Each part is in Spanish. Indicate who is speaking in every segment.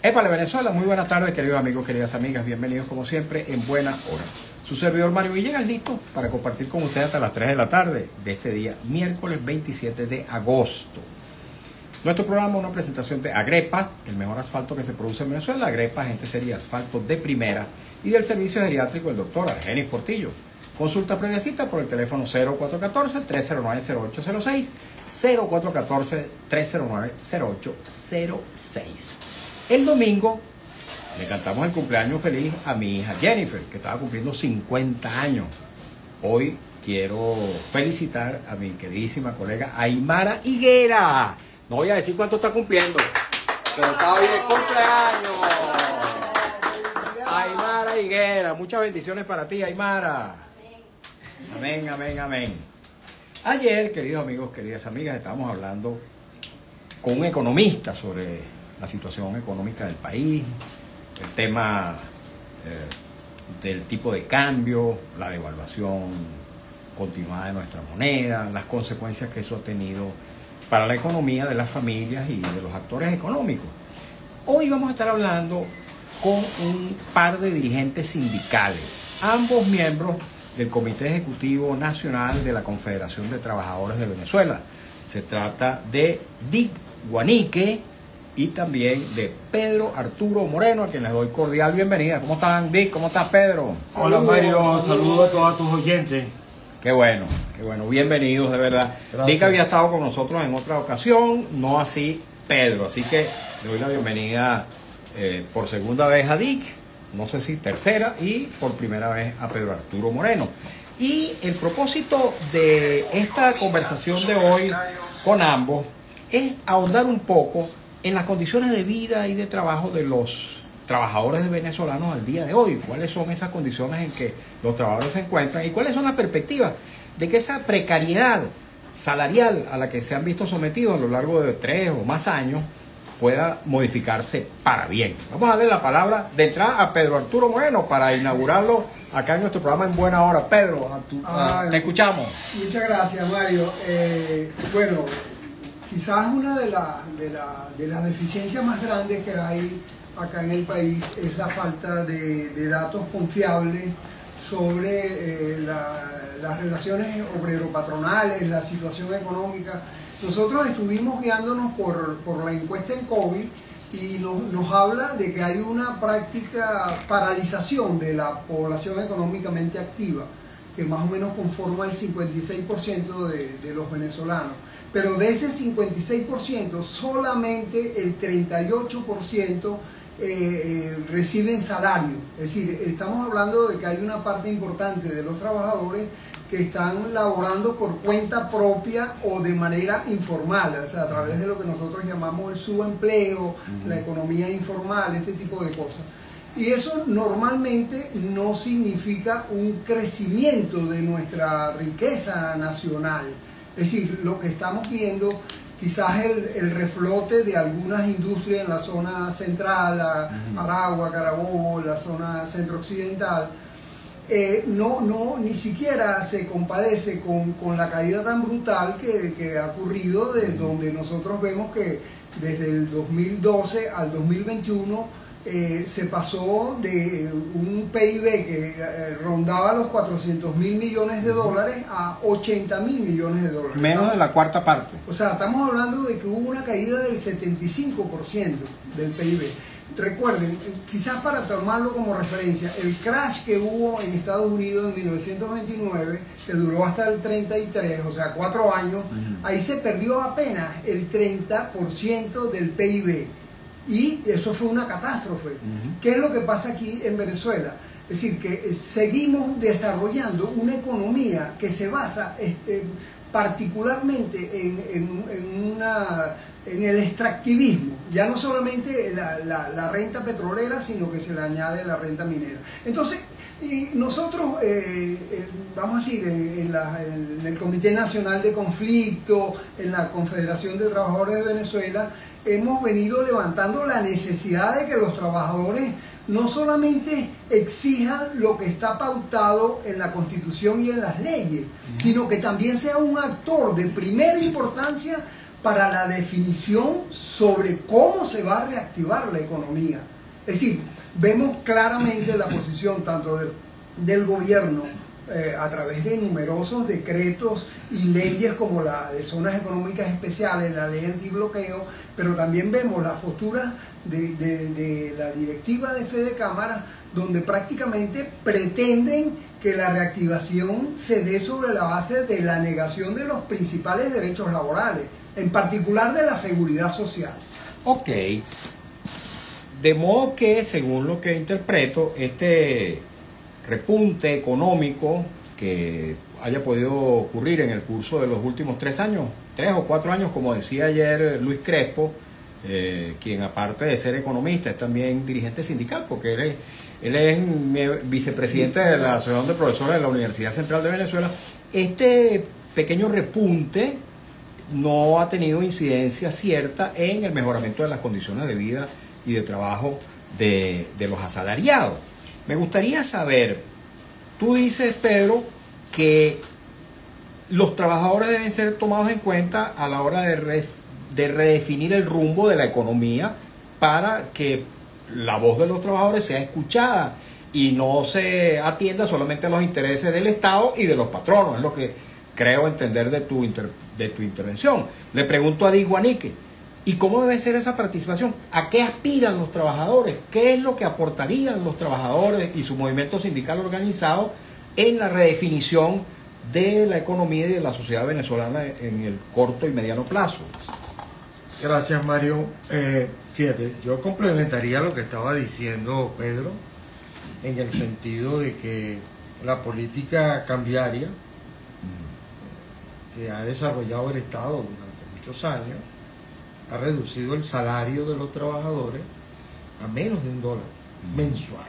Speaker 1: Épale Venezuela, muy buenas tardes queridos amigos, queridas amigas, bienvenidos como siempre en buena hora. Su servidor Mario Villegas listo para compartir con ustedes hasta las 3 de la tarde de este día, miércoles 27 de agosto. Nuestro programa, una presentación de Agrepa, el mejor asfalto que se produce en Venezuela. Agrepa, gente seria, asfalto de primera, y del servicio geriátrico el doctor Argenis Portillo. Consulta previa cita por el teléfono 0414-309-0806, 0414-309-0806. El domingo le cantamos el cumpleaños feliz a mi hija Jennifer, que estaba cumpliendo 50 años. Hoy quiero felicitar a mi queridísima colega Aymara Higuera. No voy a decir cuánto está cumpliendo, pero está hoy de cumpleaños. Aymara Higuera, muchas bendiciones para ti, Aymara. Amén, amén, amén. Ayer, queridos amigos, queridas amigas, estábamos hablando con un economista sobre la situación económica del país, el tema del tipo de cambio, la devaluación continuada de nuestra moneda, las consecuencias que eso ha tenido para la economía de las familias y de los actores económicos. Hoy vamos a estar hablando con un par de dirigentes sindicales, ambos miembros del Comité Ejecutivo Nacional de la Confederación de Trabajadores de Venezuela. Se trata de Dick Guanique y también de Pedro Arturo Moreno, a quien les doy cordial bienvenida. ¿Cómo están, Dick? ¿Cómo estás, Pedro?
Speaker 2: Hola, Mario. Saludos a todos tus oyentes.
Speaker 1: Qué bueno, bienvenidos, de verdad.
Speaker 2: Gracias.
Speaker 1: Dick había estado con nosotros en otra ocasión, no así Pedro, así que le doy la bienvenida por segunda vez a Dick, no sé si tercera, y por primera vez a Pedro Arturo Moreno. Y el propósito de esta conversación de hoy con ambos es ahondar un poco en las condiciones de vida y de trabajo de los trabajadores venezolanos al día de hoy. ¿Cuáles son esas condiciones en que los trabajadores se encuentran y cuáles son las perspectivas de que esa precariedad salarial a la que se han visto sometidos a lo largo de 3 o más años pueda modificarse para bien? Vamos a darle la palabra de entrada a Pedro Arturo Moreno para inaugurarlo acá en nuestro programa en buena hora. Pedro, te escuchamos.
Speaker 3: Muchas gracias, Mario. Bueno, quizás una de las deficiencias más grandes que hay acá en el país es la falta de datos confiables sobre las relaciones obrero-patronales, la situación económica. Nosotros estuvimos guiándonos por la encuesta en COVID y nos habla de que hay una práctica paralización de la población económicamente activa, que más o menos conforma el 56% de los venezolanos. Pero de ese 56%, solamente el 38% reciben salario. Es decir, estamos hablando de que hay una parte importante de los trabajadores que están laborando por cuenta propia o de manera informal, o sea, a través de lo que nosotros llamamos el subempleo, la economía informal, este tipo de cosas. Y eso normalmente no significa un crecimiento de nuestra riqueza nacional. Es decir, lo que estamos viendo, quizás el reflote de algunas industrias en la zona central, Aragua, Carabobo, la zona centro-occidental, ni siquiera se compadece con la caída tan brutal que ha ocurrido, donde nosotros vemos que desde el 2012 al 2021 se pasó de un PIB que rondaba los 400.000 millones de dólares a 80.000 millones de dólares.
Speaker 1: Menos de la cuarta parte.
Speaker 3: O sea, estamos hablando de que hubo una caída del 75% del PIB. Recuerden, quizás para tomarlo como referencia, el crash que hubo en Estados Unidos en 1929, que duró hasta el 33, o sea, 4 años, ahí se perdió apenas el 30% del PIB. Y eso fue una catástrofe. ¿Qué es lo que pasa aquí en Venezuela? Es decir, que seguimos desarrollando una economía que se basa particularmente en el extractivismo. Ya no solamente la renta petrolera, sino que se le añade la renta minera. Entonces, y nosotros, vamos a decir, en el Comité Nacional de Conflicto, en la Confederación de Trabajadores de Venezuela, hemos venido levantando la necesidad de que los trabajadores no solamente exijan lo que está pautado en la Constitución y en las leyes, sino que también sea un actor de primera importancia para la definición sobre cómo se va a reactivar la economía. Es decir, vemos claramente la posición tanto del gobierno a través de numerosos decretos y leyes como la de zonas económicas especiales, la ley antibloqueo, pero también vemos las posturas de la directiva de Fede Cámara, donde prácticamente pretenden que la reactivación se dé sobre la base de la negación de los principales derechos laborales, en particular de la seguridad social.
Speaker 1: Ok. De modo que, según lo que interpreto, este repunte económico que haya podido ocurrir en el curso de los últimos 3 años, 3 o 4 años, como decía ayer Luis Crespo, quien aparte de ser economista es también dirigente sindical, porque él es vicepresidente de la Asociación de Profesores de la Universidad Central de Venezuela. Este pequeño repunte no ha tenido incidencia cierta en el mejoramiento de las condiciones de vida y de trabajo de los asalariados. Me gustaría saber, tú dices, Pedro, que los trabajadores deben ser tomados en cuenta a la hora de redefinir el rumbo de la economía para que la voz de los trabajadores sea escuchada y no se atienda solamente a los intereses del Estado y de los patronos. Es lo que creo entender de tu intervención. Le pregunto a Diguanique, ¿y cómo debe ser esa participación? ¿A qué aspiran los trabajadores? ¿Qué es lo que aportarían los trabajadores y su movimiento sindical organizado en la redefinición de la economía y de la sociedad venezolana en el corto y mediano plazo?
Speaker 2: Gracias, Mario. Fíjate, yo complementaría lo que estaba diciendo Pedro en el sentido de que la política cambiaria que ha desarrollado el Estado durante muchos años ha reducido el salario de los trabajadores a menos de $1 mensual.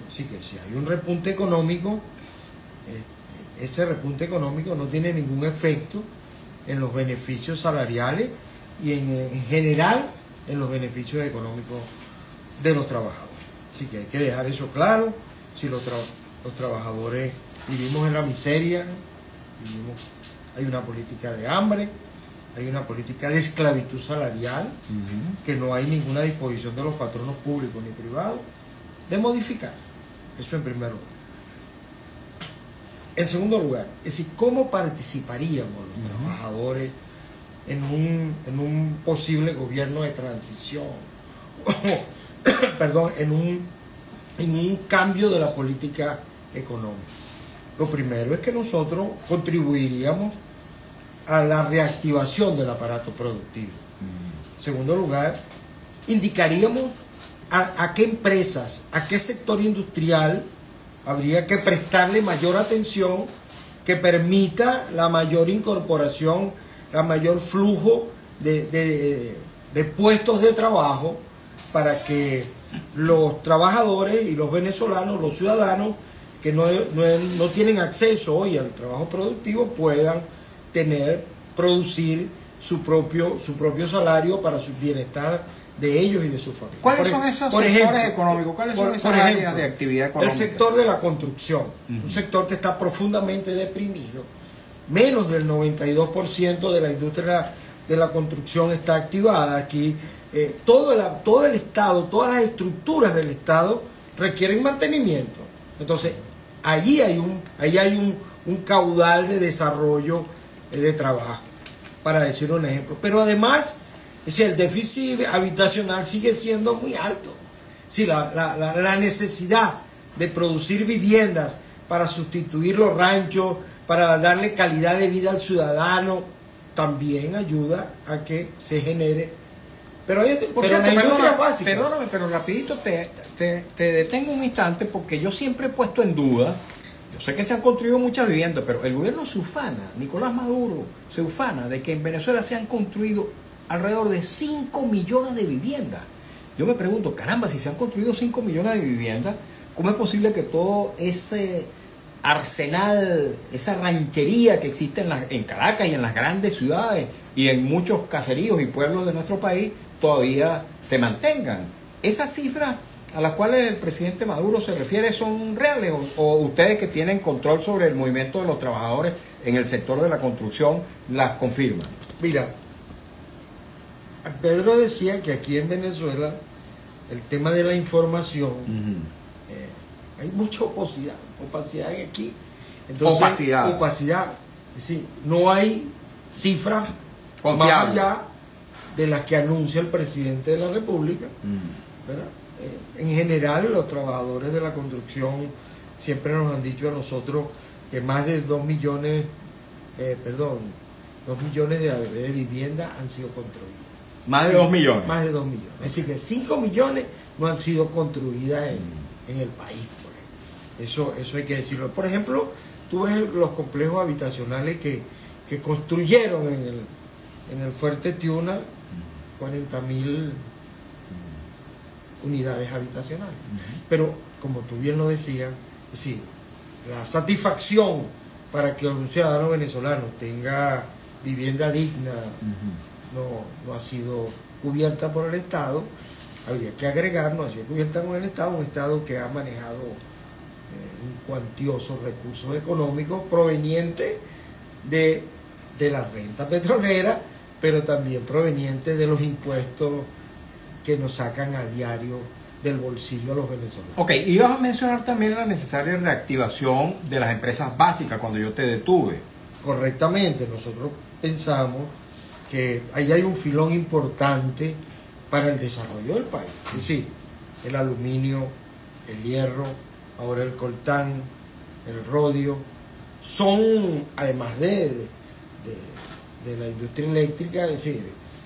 Speaker 2: Así que si hay un repunte económico, ese repunte económico no tiene ningún efecto en los beneficios salariales y en general en los beneficios económicos de los trabajadores. Así que hay que dejar eso claro. Si los trabajadores vivimos en la miseria, hay una política de hambre, hay una política de esclavitud salarial, que no hay ninguna disposición de los patronos públicos ni privados de modificar. Eso en primer lugar. En segundo lugar, es decir, ¿cómo participaríamos los trabajadores en un posible gobierno de transición? Perdón, en un cambio de la política económica. Lo primero es que nosotros contribuiríamos a la reactivación del aparato productivo. En segundo lugar, indicaríamos a qué empresas, a qué sector industrial habría que prestarle mayor atención, que permita la mayor incorporación, la mayor flujo de puestos de trabajo para que los trabajadores y los venezolanos, los ciudadanos que no tienen acceso hoy al trabajo productivo puedan producir su propio salario para su bienestar de ellos y de su familia.
Speaker 1: ¿Cuáles son esos sectores económicos? ¿Cuáles son esas áreas de actividad económica?
Speaker 2: El sector de la construcción, un sector que está profundamente deprimido. Menos del 92% de la industria de la construcción está activada. Aquí todo el Estado, todas las estructuras del Estado requieren mantenimiento. Entonces, allí hay un caudal de desarrollo de trabajo, para decir un ejemplo. Pero además, el déficit habitacional sigue siendo muy alto. Sí, la necesidad de producir viviendas para sustituir los ranchos, para darle calidad de vida al ciudadano, también ayuda a que se genere. Pero la industria básica.
Speaker 1: Perdóname, pero rapidito te detengo un instante, porque yo siempre he puesto en duda. Yo sé que se han construido muchas viviendas, pero el gobierno se ufana, Nicolás Maduro se ufana de que en Venezuela se han construido alrededor de 5 millones de viviendas. Yo me pregunto, caramba, si se han construido 5 millones de viviendas, ¿cómo es posible que todo ese arsenal, esa ranchería que existe en Caracas y en las grandes ciudades y en muchos caseríos y pueblos de nuestro país todavía se mantengan? ¿Esas cifras a las cuales el presidente Maduro se refiere son reales, o ustedes que tienen control sobre el movimiento de los trabajadores en el sector de la construcción las confirman?
Speaker 2: Mira, Pedro decía que aquí en Venezuela el tema de la información, hay mucha opacidad aquí. Entonces, opacidad. Es decir, no hay cifras más allá de las que anuncia el presidente de la República, ¿verdad? En general, los trabajadores de la construcción siempre nos han dicho a nosotros que más de 2 millones, 2 millones de viviendas han sido construidas.
Speaker 1: Más de 2 millones.
Speaker 2: Más de 2 millones. Es decir, que 5 millones no han sido construidas en el país. Eso hay que decirlo. Por ejemplo, tú ves los complejos habitacionales que construyeron en el Fuerte Tiuna, 40.000 unidades habitacionales. Pero, como tú bien lo decías, es decir, la satisfacción para que un ciudadano venezolano tenga vivienda digna no ha sido cubierta por el Estado. Habría que agregar, no ha sido cubierta por el Estado, un Estado que ha manejado un cuantioso recursos económicos provenientes de la renta petrolera, pero también provenientes de los impuestos que nos sacan a diario del bolsillo a los venezolanos.
Speaker 1: Ok, ibas a mencionar también la necesaria reactivación de las empresas básicas cuando yo te detuve.
Speaker 2: Correctamente, nosotros pensamos que ahí hay un filón importante para el desarrollo del país. Es decir, el aluminio, el hierro, ahora el coltán, el rodio, son, además de la industria eléctrica, es decir,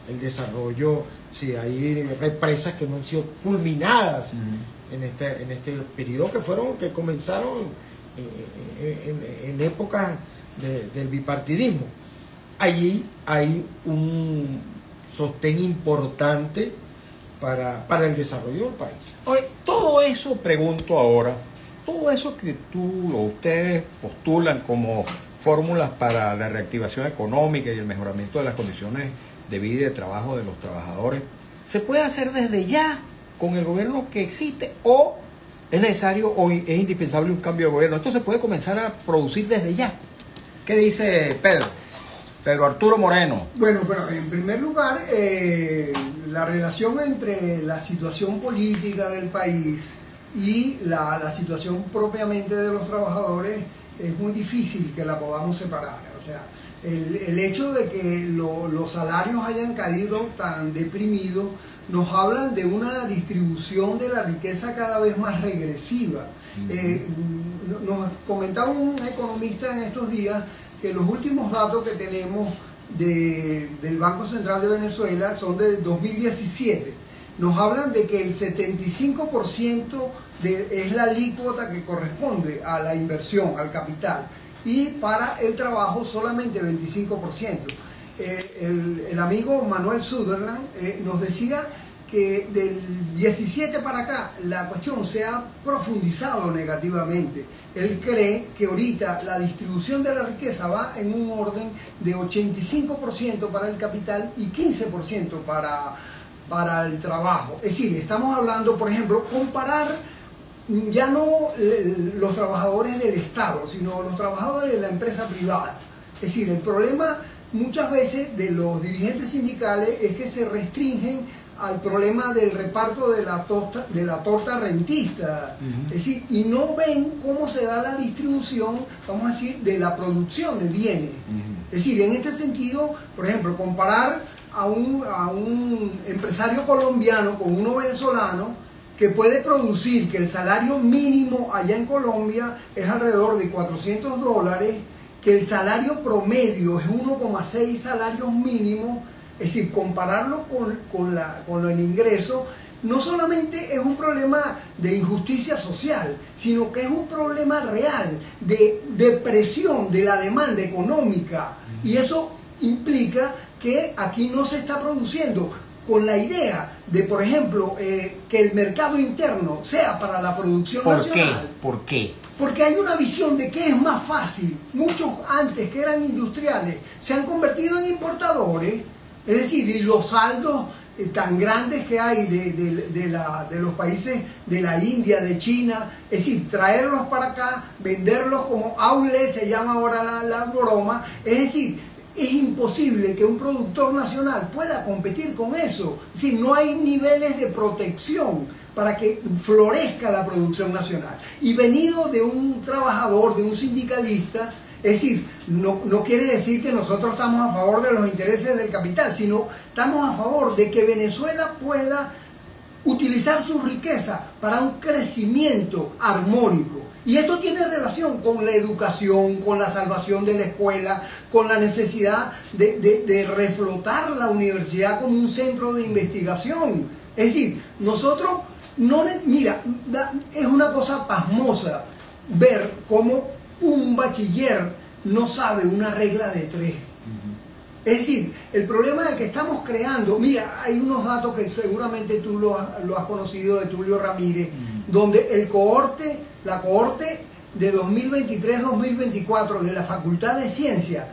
Speaker 2: el desarrollo, sí, hay represas que no han sido culminadas en este periodo que comenzaron en épocas del bipartidismo. Allí hay un sostén importante para el desarrollo del país.
Speaker 1: Oye, todo eso, pregunto ahora, todo eso que tú o ustedes postulan como fórmulas para la reactivación económica y el mejoramiento de las condiciones de vida y de trabajo de los trabajadores, ¿se puede hacer desde ya con el gobierno que existe o es necesario o es indispensable un cambio de gobierno? Esto se puede comenzar a producir desde ya. ¿Qué dice Pedro Arturo Moreno?
Speaker 3: Bueno, pero en primer lugar, la relación entre la situación política del país y la situación propiamente de los trabajadores es muy difícil que la podamos separar. O sea, el hecho de que los salarios hayan caído tan deprimidos nos hablan de una distribución de la riqueza cada vez más regresiva. Nos comentaba un economista en estos días que los últimos datos que tenemos del Banco Central de Venezuela son de 2017. Nos hablan de que el 75% es la alícuota que corresponde a la inversión, al capital, y para el trabajo solamente 25%. El amigo Manuel Sutherland nos decía que del 17 para acá la cuestión se ha profundizado negativamente. Él cree que ahorita la distribución de la riqueza va en un orden de 85% para el capital y 15% para el trabajo. Es decir, estamos hablando, por ejemplo, comparar ya no los trabajadores del Estado, sino los trabajadores de la empresa privada. Es decir, el problema muchas veces de los dirigentes sindicales es que se restringen al problema del reparto de la torta rentista. Es decir, y no ven cómo se da la distribución, vamos a decir, de la producción de bienes. Es decir, en este sentido, por ejemplo, comparar a un empresario colombiano con uno venezolano que puede producir, que el salario mínimo allá en Colombia es alrededor de $400, que el salario promedio es 1,6 salarios mínimos. Es decir, compararlo con el ingreso no solamente es un problema de injusticia social, sino que es un problema real de depresión de la demanda económica. Y eso implica que aquí no se está produciendo con la idea de, por ejemplo, que el mercado interno sea para la producción nacional.
Speaker 1: ¿Por qué?
Speaker 3: Porque hay una visión de que es más fácil. Muchos antes que eran industriales se han convertido en importadores. Es decir, y los saldos tan grandes que hay de los países de la India, de China, es decir, traerlos para acá, venderlos como outlet, se llama ahora la broma, es decir, es imposible que un productor nacional pueda competir con eso. Es decir, no hay niveles de protección para que florezca la producción nacional. Y venido de un trabajador, de un sindicalista, es decir, no quiere decir que nosotros estamos a favor de los intereses del capital, sino estamos a favor de que Venezuela pueda utilizar su riqueza para un crecimiento armónico. Y esto tiene relación con la educación, con la salvación de la escuela, con la necesidad de reflotar la universidad como un centro de investigación. Es decir, nosotros no... Mira, es una cosa pasmosa ver cómo un bachiller no sabe una regla de 3. Es decir, el problema de que estamos creando, mira, hay unos datos que seguramente tú lo has conocido de Tulio Ramírez, donde la cohorte de 2023-2024 de la Facultad de Ciencias,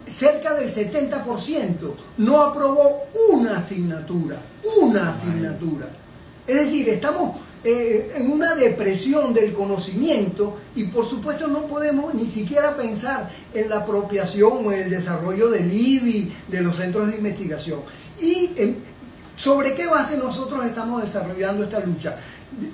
Speaker 3: cerca del 70% no aprobó una asignatura. Es decir, estamos en una depresión del conocimiento y por supuesto no podemos ni siquiera pensar en la apropiación o en el desarrollo del IBI, de los centros de investigación. ¿Y sobre qué base nosotros estamos desarrollando esta lucha?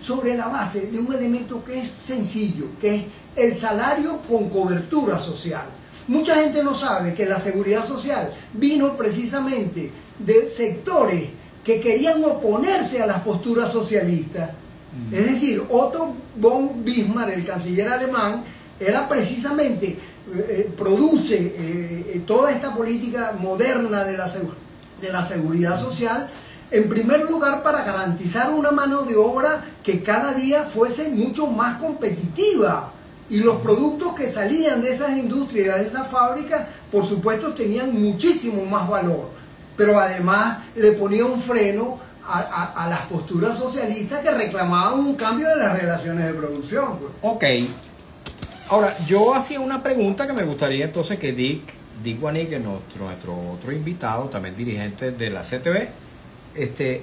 Speaker 3: Sobre la base de un elemento que es sencillo, que es el salario con cobertura social. Mucha gente no sabe que la seguridad social vino precisamente de sectores que querían oponerse a las posturas socialistas. Es decir, Otto von Bismarck, el canciller alemán, era precisamente, produce toda esta política moderna de la seguridad social, en primer lugar para garantizar una mano de obra que cada día fuese mucho más competitiva. Y los productos que salían de esas industrias, de esas fábricas, por supuesto tenían muchísimo más valor. Pero además le ponía un freno a las posturas socialistas que reclamaban un cambio de las relaciones de producción.
Speaker 1: Ok. Ahora, yo hacía una pregunta que me gustaría entonces que Dick Guaní, que nuestro otro invitado, también dirigente de la CTV,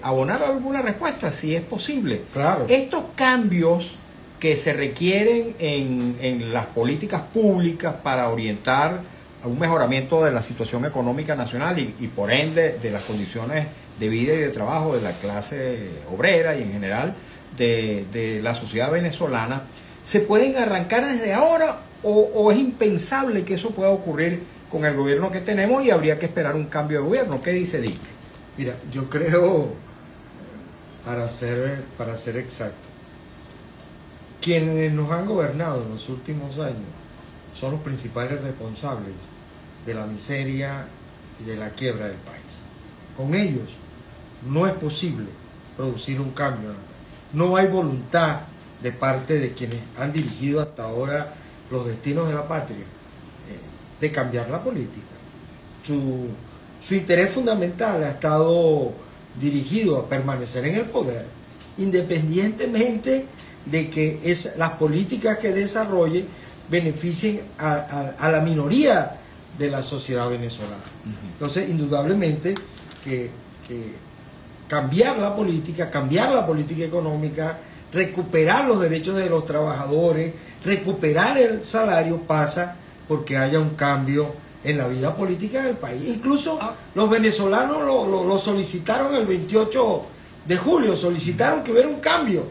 Speaker 1: abonar alguna respuesta, si es posible.
Speaker 2: Claro.
Speaker 1: Estos cambios que se requieren en las políticas públicas para orientar a un mejoramiento de la situación económica nacional y por ende de las condiciones de vida y de trabajo de la clase obrera y en general de la sociedad venezolana, ¿se pueden arrancar desde ahora o es impensable que eso pueda ocurrir con el gobierno que tenemos y habría que esperar un cambio de gobierno? ¿Qué dice Dick?
Speaker 2: Mira, yo creo, para ser exacto, quienes nos han gobernado en los últimos años son los principales responsables de la miseria y de la quiebra del país. Con ellos no es posible producir un cambio. No hay voluntad de parte de quienes han dirigido hasta ahora los destinos de la patria de cambiar la política. Su interés fundamental ha estado dirigido a permanecer en el poder, independientemente de que las políticas que desarrolle beneficien a la minoría de la sociedad venezolana. Entonces, indudablemente que cambiar la política económica, recuperar los derechos de los trabajadores, recuperar el salario, pasa porque haya un cambio en la vida política del país. Incluso los venezolanos lo solicitaron el 28 de julio, solicitaron que hubiera un cambio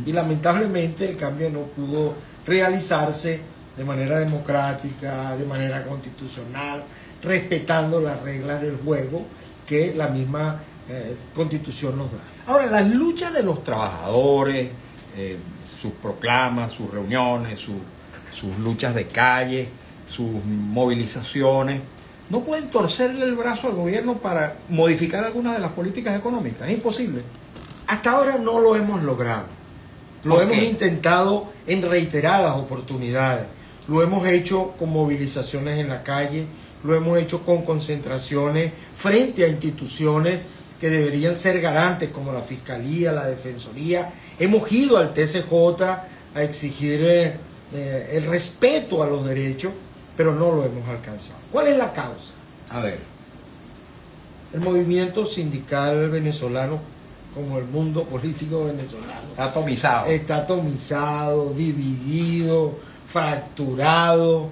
Speaker 2: y lamentablemente el cambio no pudo realizarse de manera democrática, de manera constitucional, respetando las reglas del juego que la misma Constitución nos da.
Speaker 1: Ahora, las luchas de los trabajadores, sus proclamas, sus reuniones, sus luchas de calle, sus movilizaciones, ¿no pueden torcerle el brazo al gobierno para modificar algunas de las políticas económicas? Es imposible.
Speaker 2: Hasta ahora no lo hemos logrado. Lo hemos intentado en reiteradas oportunidades. Lo hemos hecho con movilizaciones en la calle, lo hemos hecho con concentraciones frente a instituciones que deberían ser garantes como la Fiscalía, la Defensoría. Hemos ido al TCJ a exigir el respeto a los derechos, pero no lo hemos alcanzado. ¿Cuál es la causa?
Speaker 1: A ver.
Speaker 2: El movimiento sindical venezolano, como el mundo político venezolano,
Speaker 1: está atomizado.
Speaker 2: Está atomizado, dividido, fracturado,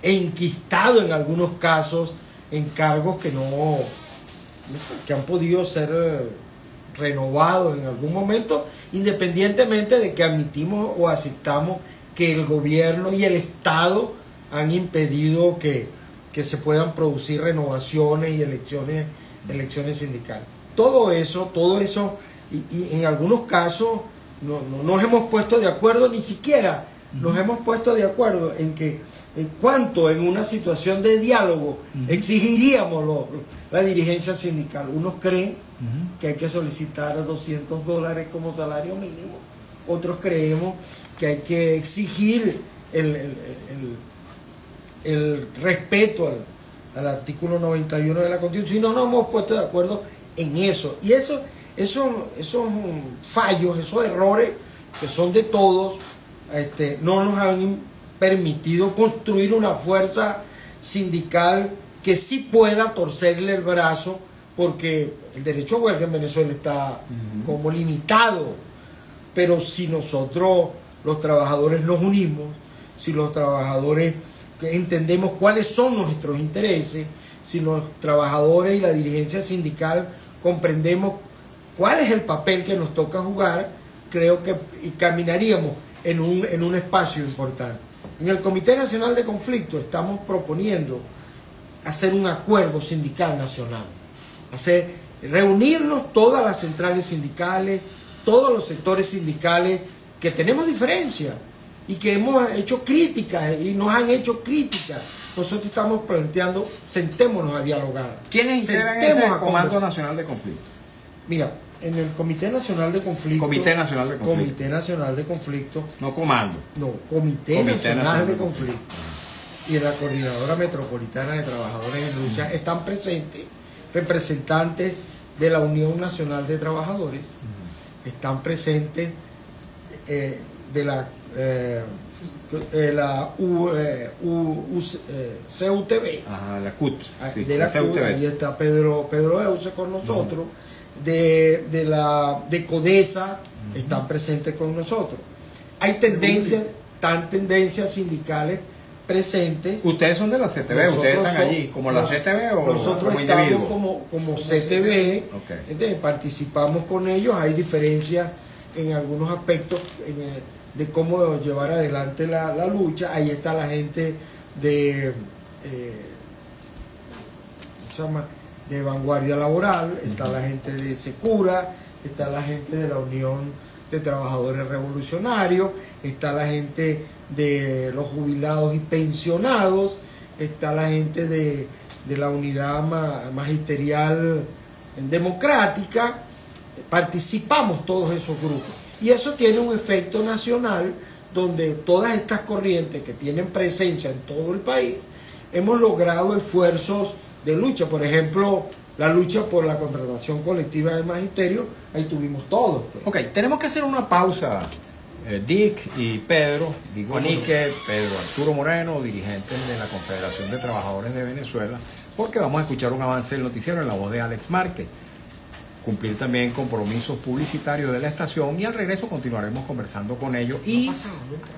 Speaker 2: enquistado en algunos casos en cargos que han podido ser renovados en algún momento, independientemente de que admitimos o aceptamos que el gobierno y el Estado han impedido que se puedan producir renovaciones y elecciones sindicales. Todo eso, y en algunos casos no nos hemos puesto de acuerdo, ni siquiera nos hemos puesto de acuerdo en cuánto en una situación de diálogo exigiríamos la dirigencia sindical. Unos creen que hay que solicitar $200 como salario mínimo, otros creemos que hay que exigir el respeto al artículo 91 de la Constitución, y no nos hemos puesto de acuerdo en eso. Y esos fallos, esos errores que son de todos, no nos han permitido construir una fuerza sindical que sí pueda torcerle el brazo, porque el derecho a huelga en Venezuela está como limitado. Pero si nosotros los trabajadores nos unimos, si los trabajadores entendemos cuáles son nuestros intereses, si los trabajadores y la dirigencia sindical comprendemos cuál es el papel que nos toca jugar, creo que caminaríamos en un espacio importante. En el Comité Nacional de Conflicto estamos proponiendo hacer un acuerdo sindical nacional, reunirnos todas las centrales sindicales, todos los sectores sindicales que tenemos diferencias y que hemos hecho críticas y nos han hecho críticas. Nosotros estamos planteando, sentémonos a dialogar.
Speaker 1: ¿Quiénes integran ese Comando Nacional de Conflicto?
Speaker 2: Mira, en el Comité Nacional de Conflicto.
Speaker 1: Comité Nacional de Conflicto.
Speaker 2: Comité Nacional de Conflicto.
Speaker 1: No comando.
Speaker 2: No, Comité Nacional de Conflicto. Y en la Coordinadora Metropolitana de Trabajadores en Lucha están presentes representantes de la Unión Nacional de Trabajadores, están presentes de la CUTB.
Speaker 1: Ajá, la CUT. Sí,
Speaker 2: de la CUT, ahí está Pedro Euse con nosotros. De CODESA están presentes con nosotros. Hay tendencias sindicales presentes.
Speaker 1: Ustedes son de la CTB, ustedes están allí como la CTB o
Speaker 2: nosotros
Speaker 1: como
Speaker 2: estamos
Speaker 1: individuo.
Speaker 2: como CTB,
Speaker 1: okay.
Speaker 2: Participamos con ellos, hay diferencias en algunos aspectos de cómo llevar adelante la lucha. Ahí está la gente de de Vanguardia Laboral, está la gente de Secura, está la gente de la Unión de Trabajadores Revolucionarios, está la gente de los jubilados y pensionados, está la gente de la unidad magisterial democrática. Participamos todos esos grupos y eso tiene un efecto nacional, donde todas estas corrientes que tienen presencia en todo el país hemos logrado esfuerzos de lucha. Por ejemplo, la lucha por la contratación colectiva del magisterio, ahí tuvimos todos. Pues.
Speaker 1: Ok, tenemos que hacer una pausa. Dick y Pedro, Dick Guanique, Pedro Arturo Moreno, dirigentes de la Confederación de Trabajadores de Venezuela, porque vamos a escuchar un avance del noticiero en la voz de Alex Márquez, cumplir también compromisos publicitarios de la estación, y al regreso continuaremos conversando con ellos y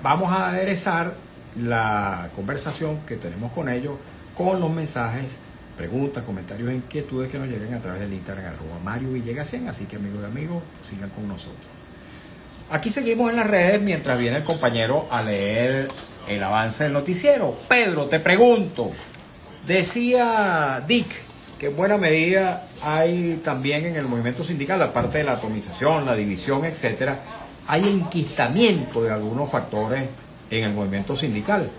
Speaker 1: vamos a aderezar la conversación que tenemos con ellos con los mensajes, preguntas, comentarios, inquietudes que nos lleguen a través del Instagram @MarioVillegas100. Así que, amigos y amigos, sigan con nosotros. Aquí seguimos en las redes mientras viene el compañero a leer el avance del noticiero. Pedro, te pregunto, decía Dick que en buena medida hay también en el movimiento sindical, aparte de la atomización, la división, etcétera, hay enquistamiento de algunos factores en el movimiento sindical.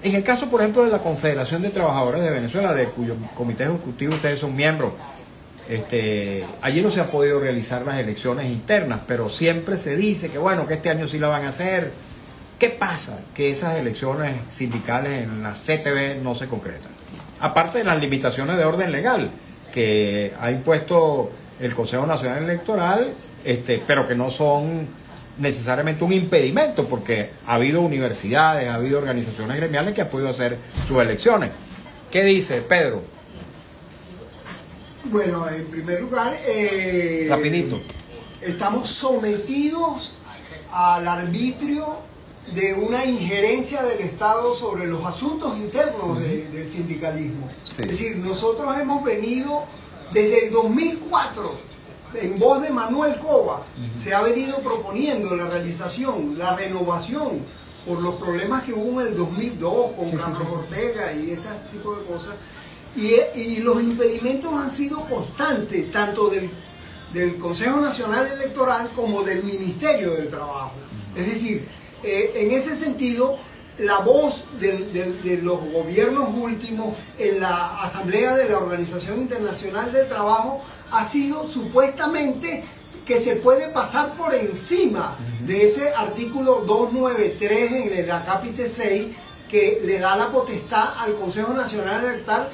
Speaker 1: En el caso, por ejemplo, de la Confederación de Trabajadores de Venezuela, de cuyo comité ejecutivo ustedes son miembros, allí no se han podido realizar las elecciones internas, pero siempre se dice que bueno, que este año sí la van a hacer. ¿Qué pasa? Que esas elecciones sindicales en la CTB no se concretan. Aparte de las limitaciones de orden legal que ha impuesto el Consejo Nacional Electoral, pero que no son necesariamente un impedimento, porque ha habido universidades, ha habido organizaciones gremiales que han podido hacer sus elecciones. ¿Qué dice Pedro?
Speaker 3: Bueno, en primer lugar,
Speaker 1: rapidito,
Speaker 3: estamos sometidos al arbitrio de una injerencia del Estado sobre los asuntos internos del sindicalismo.
Speaker 1: Sí.
Speaker 3: Es decir, nosotros hemos venido desde el 2004, en voz de Manuel Cova, se ha venido proponiendo la realización, la renovación, por los problemas que hubo en el 2002 con Carlos Ortega y este tipo de cosas. Y los impedimentos han sido constantes, tanto del Consejo Nacional Electoral como del Ministerio del Trabajo. Es decir, en ese sentido, la voz de los gobiernos últimos en la Asamblea de la Organización Internacional del Trabajo ha sido supuestamente que se puede pasar por encima de ese artículo 293 en el acápite 6 que le da la potestad al Consejo Nacional Electoral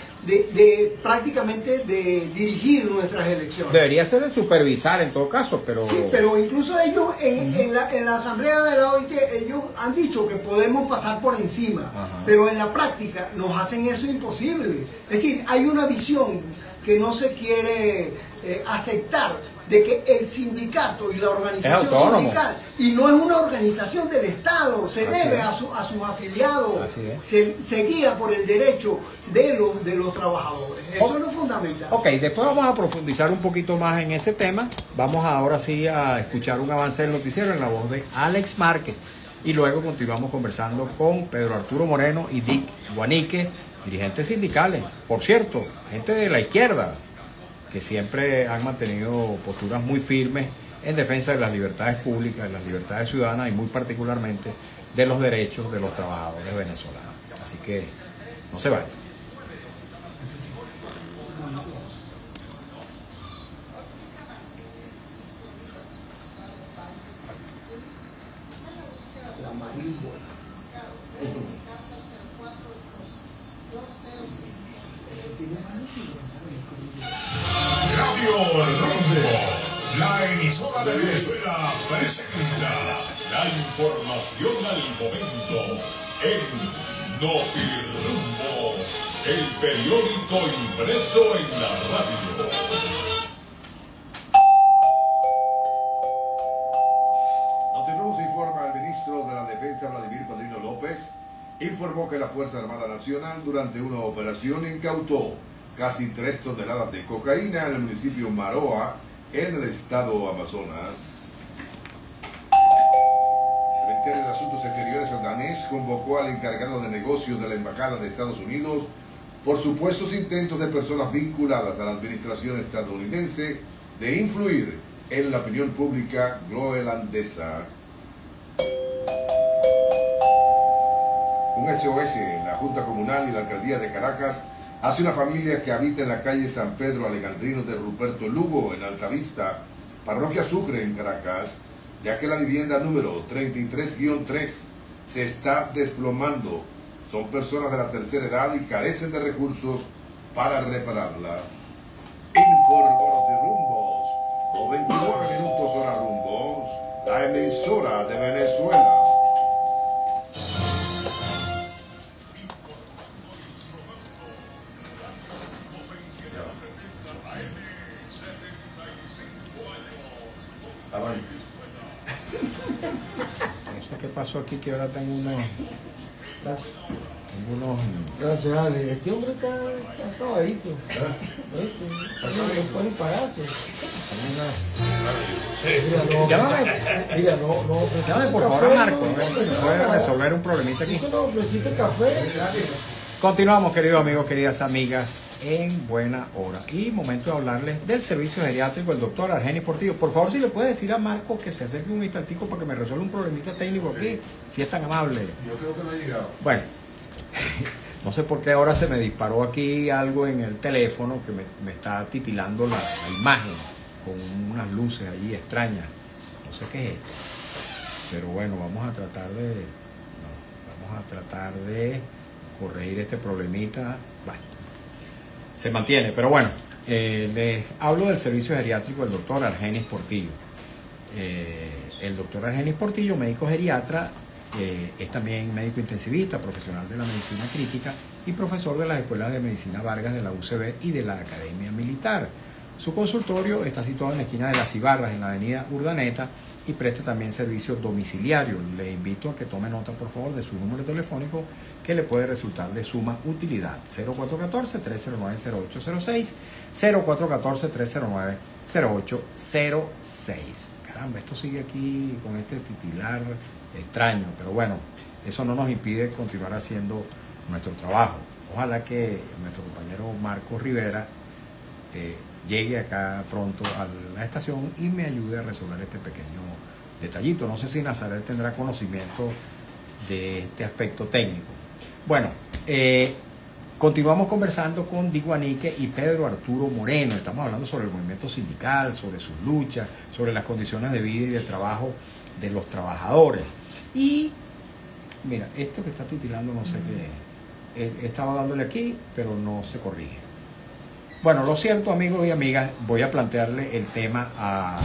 Speaker 3: prácticamente de dirigir nuestras elecciones.
Speaker 1: Debería ser de supervisar en todo caso, pero...
Speaker 3: Sí, pero incluso ellos en la Asamblea de la OIT, ellos han dicho que podemos pasar por encima, pero en la práctica nos hacen eso imposible. Es decir, hay una visión que no se quiere aceptar, de que el sindicato y la organización sindical, y no es una organización del Estado, se debe a sus afiliados, se guía por el derecho de los trabajadores. Eso es lo fundamental.
Speaker 1: Ok, después vamos a profundizar un poquito más en ese tema. Vamos ahora sí a escuchar un avance del noticiero en la voz de Alex Márquez y luego continuamos conversando con Pedro Arturo Moreno y Dick Guanique, dirigentes sindicales, por cierto, gente de la izquierda, que siempre han mantenido posturas muy firmes en defensa de las libertades públicas, de las libertades ciudadanas y muy particularmente de los derechos de los trabajadores venezolanos. Así que no se vayan.
Speaker 3: La marimba.
Speaker 4: Radio El Rumbo, la emisora de Venezuela, presenta la información al momento en Notirumbo, el periódico impreso en la radio.
Speaker 5: Notirumbo informa al ministro de la Defensa, Vladimir Padrino López, informó que la Fuerza Armada Nacional durante una operación incautó casi 3 toneladas de cocaína en el municipio Maroa, en el estado Amazonas. El Ministerio de Asuntos Exteriores danés convocó al encargado de negocios de la Embajada de Estados Unidos por supuestos intentos de personas vinculadas a la administración estadounidense de influir en la opinión pública groenlandesa. Un SOS en la Junta Comunal y la Alcaldía de Caracas hace una familia que habita en la calle San Pedro Alejandrino de Ruperto Lugo, en Altavista, Parroquia Sucre, en Caracas, ya que la vivienda número 33-3 se está desplomando. Son personas de la tercera edad y carecen de recursos para repararla. Informó Notirumbos, 29 minutos hora rumbos, la emisora de Venezuela.
Speaker 1: No sé qué pasó aquí, que ahora tengo unos...
Speaker 2: Gracias, Ale. Este hombre está acabadito. No puede pararse.
Speaker 1: Llámame por favor a Marco, puede resolver un problemita aquí.
Speaker 2: No, ofreciste café.
Speaker 1: Continuamos, queridos amigos, queridas amigas, en buena hora. Y momento de hablarles del servicio geriátrico del doctor Argenis Portillo. Por favor, si le puede decir a Marco que se acerque un instantico para que me resuelva un problemita técnico aquí, si es tan amable.
Speaker 5: Yo creo que no ha llegado.
Speaker 1: Bueno, no sé por qué ahora se me disparó aquí algo en el teléfono que me está titilando la imagen con unas luces ahí extrañas. No sé qué es esto. Pero bueno, vamos a tratar de corregir este problemita. Bueno, se mantiene, pero bueno, les hablo del servicio geriátrico del doctor Argenis Portillo. El doctor Argenis Portillo, médico geriatra, es también médico intensivista, profesional de la medicina crítica y profesor de las escuelas de medicina Vargas de la UCB y de la Academia Militar. Su consultorio está situado en la esquina de Las Cibarras, en la avenida Urdaneta, y presta también servicio domiciliario. Le invito a que tome nota, por favor, de su número telefónico, que le puede resultar de suma utilidad. 0414-309-0806, 0414-309-0806. Caramba, esto sigue aquí con este titilar extraño, pero bueno, eso no nos impide continuar haciendo nuestro trabajo. Ojalá que nuestro compañero Marcos Rivera llegue acá pronto a la estación y me ayude a resolver este pequeño detallito. No sé si Nazaret tendrá conocimiento de este aspecto técnico. Bueno, continuamos conversando con Dick Guanique y Pedro Arturo Moreno. Estamos hablando sobre el movimiento sindical, sobre sus luchas, sobre las condiciones de vida y de trabajo de los trabajadores. Y mira, esto que está titilando no sé qué es. Estaba dándole aquí, pero no se corrige. Bueno, lo cierto, amigos y amigas, voy a plantearle el tema a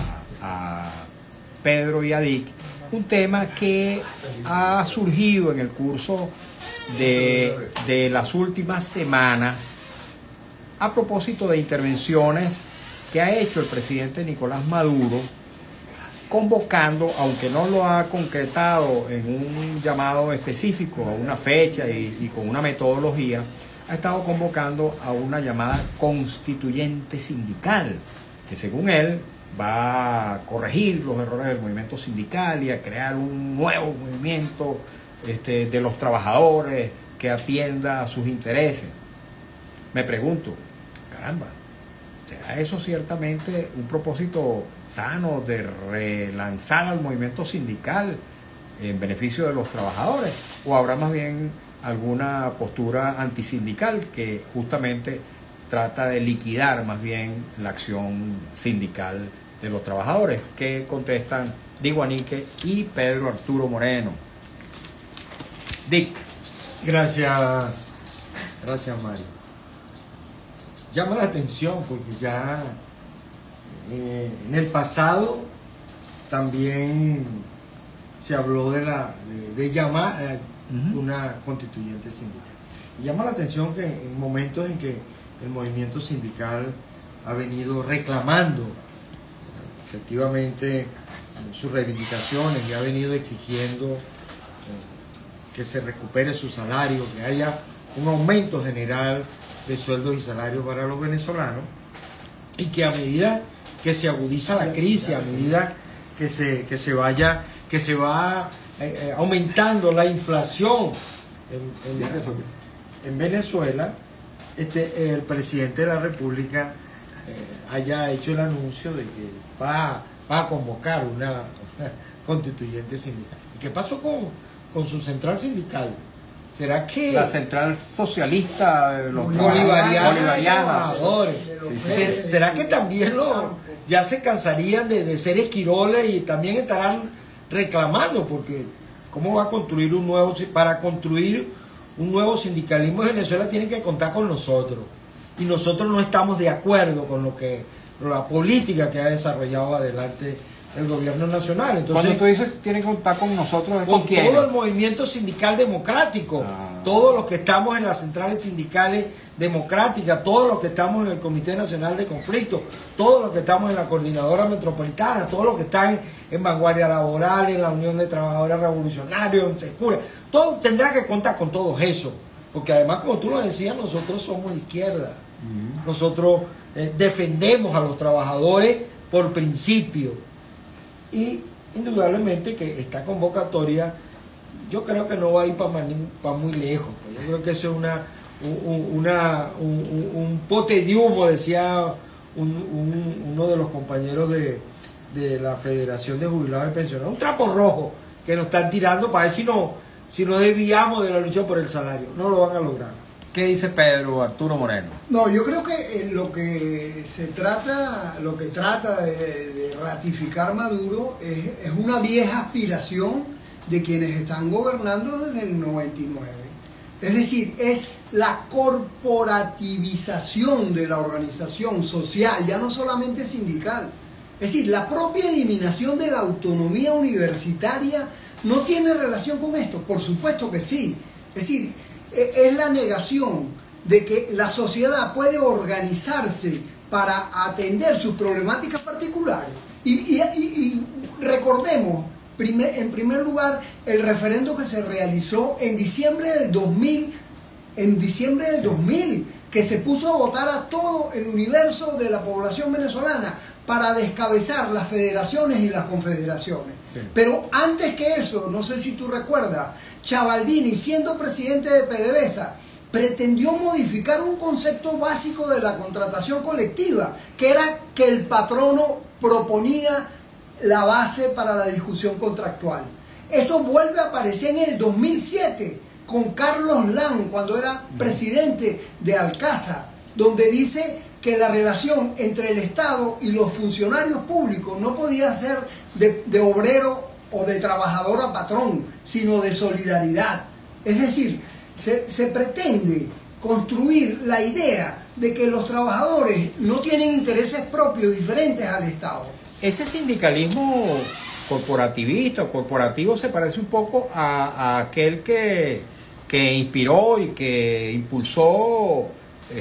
Speaker 1: Pedro y a Dick, un tema que ha surgido en el curso de las últimas semanas a propósito de intervenciones que ha hecho el presidente Nicolás Maduro, convocando, aunque no lo ha concretado en un llamado específico, a una fecha y con una metodología, ha estado convocando a una llamada constituyente sindical, que según él va a corregir los errores del movimiento sindical y a crear un nuevo movimiento de los trabajadores que atienda a sus intereses. Me pregunto, caramba, ¿será eso ciertamente un propósito sano de relanzar al movimiento sindical en beneficio de los trabajadores? ¿O habrá más bien alguna postura antisindical que justamente trata de liquidar más bien la acción sindical de los trabajadores? Que contestan Dick Guanique y Pedro Arturo Moreno. Dick.
Speaker 2: Gracias Mario. Llama la atención porque ya en el pasado también se habló de llamar una constituyente sindical. Y llama la atención que en momentos en que el movimiento sindical ha venido reclamando efectivamente sus reivindicaciones y ha venido exigiendo que se recupere su salario, que haya un aumento general de sueldos y salarios para los venezolanos, y que a medida que se agudiza la crisis, a medida que se va aumentando la inflación en Venezuela, el presidente de la República haya hecho el anuncio de que va a convocar una constituyente sindical. ¿Y qué pasó con su central sindical? ¿Será que
Speaker 1: la central socialista de los
Speaker 2: bolivariana?
Speaker 1: Sí.
Speaker 2: ¿Será que también ya se cansarían de ser esquiroles y también estarán reclamando? Porque ¿cómo va a construir para construir un nuevo sindicalismo en Venezuela tienen que contar con nosotros? Y nosotros no estamos de acuerdo con la política que ha desarrollado adelante el gobierno nacional. Entonces,
Speaker 1: cuando tú dices tienen que contar con nosotros,
Speaker 2: con todo el movimiento sindical democrático, todos los que estamos en las centrales sindicales democráticas, todos los que estamos en el Comité Nacional de Conflictos, todos los que estamos en la Coordinadora Metropolitana, todos los que están en Vanguardia Laboral, en la Unión de Trabajadores Revolucionarios, en Secura, todo tendrá que contar con todos esos, porque además, como tú lo decías, nosotros somos de izquierda, nosotros defendemos a los trabajadores por principio. Y indudablemente que esta convocatoria yo creo que no va a ir para muy lejos. Yo creo que eso es un pote de humo, decía uno de los compañeros de la Federación de Jubilados y Pensionados, un trapo rojo que nos están tirando para ver si nos desviamos de la lucha por el salario. No lo van a lograr.
Speaker 1: ¿Qué dice Pedro Arturo Moreno?
Speaker 3: No, yo creo que lo que trata de ratificar Maduro es una vieja aspiración de quienes están gobernando desde el 99. Es decir, es la corporativización de la organización social, ya no solamente sindical. Es decir, la propia eliminación de la autonomía universitaria no tiene relación con esto. Por supuesto que sí. Es decir, es la negación de que la sociedad puede organizarse para atender sus problemáticas particulares. Y recordemos, en primer lugar, el referendo que se realizó en diciembre del 2000, que se puso a votar a todo el universo de la población venezolana para descabezar las federaciones y las confederaciones. Sí. Pero antes que eso, no sé si tú recuerdas, Chavaldini, siendo presidente de PDVSA, pretendió modificar un concepto básico de la contratación colectiva, que era que el patrono proponía la base para la discusión contractual. Eso vuelve a aparecer en el 2007 con Carlos Lang, cuando era presidente de Alcázar, donde dice que la relación entre el Estado y los funcionarios públicos no podía ser de obrero o de trabajador a patrón, sino de solidaridad. Es decir, se pretende construir la idea de que los trabajadores no tienen intereses propios diferentes al Estado.
Speaker 1: Ese sindicalismo corporativista o corporativo se parece un poco a aquel que inspiró y que impulsó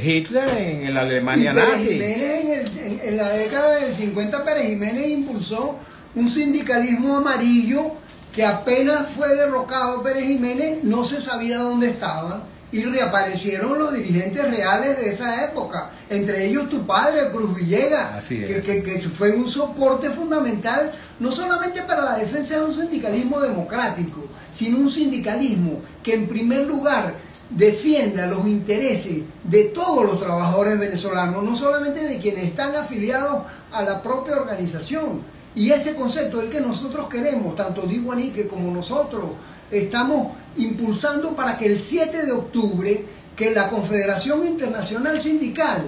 Speaker 1: Hitler en la Alemania nazi.
Speaker 3: En la década del 50, Pérez Jiménez impulsó un sindicalismo amarillo que apenas fue derrocado Pérez Jiménez, no se sabía dónde estaban, y reaparecieron los dirigentes reales de esa época, entre ellos tu padre, Cruz Villegas, que fue un soporte fundamental, no solamente para la defensa de un sindicalismo democrático, sino un sindicalismo que en primer lugar defienda los intereses de todos los trabajadores venezolanos, no solamente de quienes están afiliados a la propia organización. Y ese concepto es el que nosotros queremos, tanto Diguanique como nosotros estamos impulsando para que el 7 de octubre, que la Confederación Internacional Sindical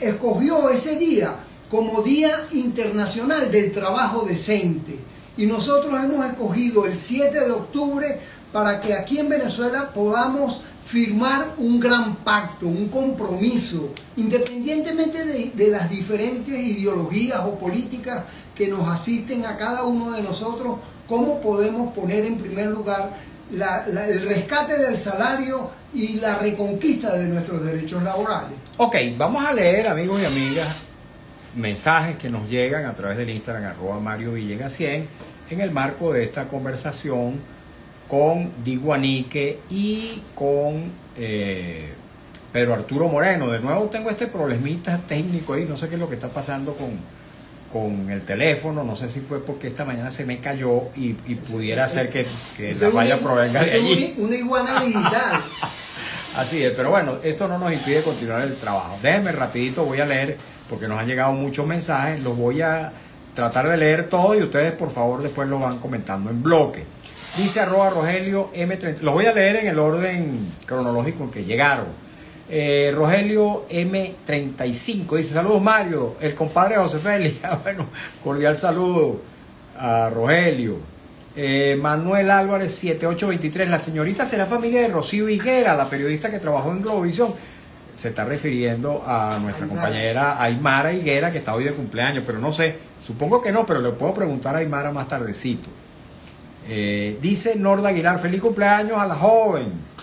Speaker 3: escogió ese día como Día Internacional del Trabajo Decente. Y nosotros hemos escogido el 7 de octubre para que aquí en Venezuela podamos firmar un gran pacto, un compromiso, independientemente de las diferentes ideologías o políticas que nos asisten a cada uno de nosotros, cómo podemos poner en primer lugar el rescate del salario y la reconquista de nuestros derechos laborales.
Speaker 1: Ok, vamos a leer, amigos y amigas, mensajes que nos llegan a través del Instagram @MarioVillegas100 en el marco de esta conversación con Diguanique y con Pedro Arturo Moreno. De nuevo tengo este problemita técnico ahí, no sé qué es lo que está pasando con el teléfono, no sé si fue porque esta mañana se me cayó y pudiera ser que la falla provenga de allí.
Speaker 3: Una iguana digital.
Speaker 1: Así es, pero bueno, esto no nos impide continuar el trabajo. Déjenme rapidito, voy a leer, porque nos han llegado muchos mensajes, los voy a tratar de leer todos y ustedes por favor después lo van comentando en bloque. Dice @Rogelio M30, lo voy a leer en el orden cronológico en que llegaron. Rogelio M35 dice: saludos Mario, el compadre José Félix. Bueno, cordial saludo a Rogelio. Manuel Álvarez 7823, la señorita será familia de Rocío Higuera, la periodista que trabajó en Globovisión. Se está refiriendo a nuestra compañera Aymara Higuera, que está hoy de cumpleaños, pero no sé, supongo que no, pero le puedo preguntar a Aymara más tardecito. Dice Norda Aguilar: feliz cumpleaños a la joven.